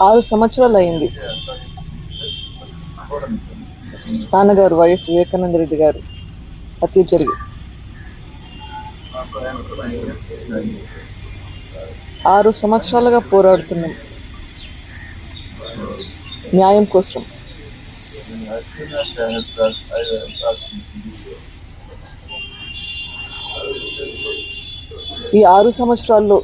6 సంవత్సరాలు అయింది నాన్నగారు వైఎస్ వివేకానంద రెడ్డి గారు హత్య జరిగి. 6 సంవత్సరాలుగా పోరాడుతున్నాం న్యాయం కోసం. ఈ 6 సంవత్సరాల్లో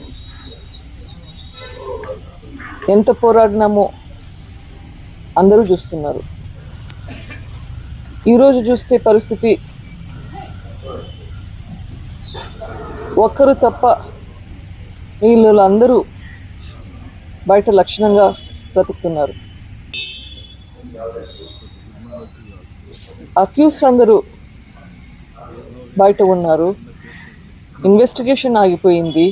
ఎంత పోరాడినామో అందరూ చూస్తున్నారు. ఈరోజు చూస్తే పరిస్థితి ఒక్కరు తప్ప వీళ్ళు అందరూ బయట లక్షణంగా బ్రతుకుతున్నారు. అక్యూస్ అందరూ బయట ఉన్నారు. ఇన్వెస్టిగేషన్ ఆగిపోయింది.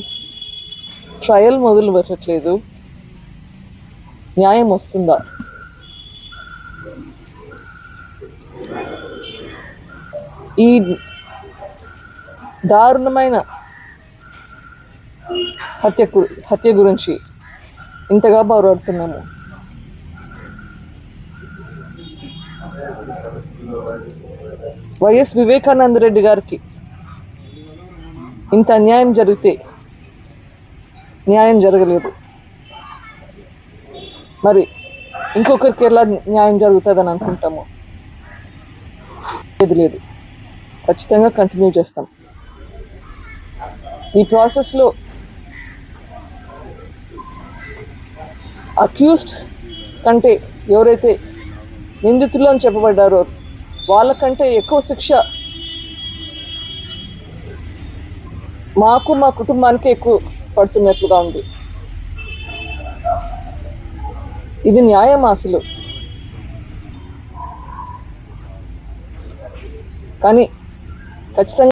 ట్రయల్ మొదలు పెట్టట్లేదు. న్యాయం వస్తుందా? ఈ దారుణమైన హత్య గురించి ఇంతగా పోరాడుతున్నాము. వైఎస్ వివేకానంద రెడ్డి గారికి ఇంత అన్యాయం జరిగితే న్యాయం జరగలేదు. మరి ఇంకొకరికి ఎలా న్యాయం జరుగుతుందని అనుకుంటాము? లేదు, ఖచ్చితంగా కంటిన్యూ చేస్తాం. ఈ ప్రాసెస్లో అక్యూస్డ్ కంటే ఎవరైతే నిందితులు అని చెప్పబడ్డారో వాళ్ళకంటే ఎక్కువ శిక్ష మాకు మా కుటుంబానికి ఎక్కువ పడుతున్నట్లుగా ఉంది. ఇది న్యాయం అసలు? కానీ ఖచ్చితంగా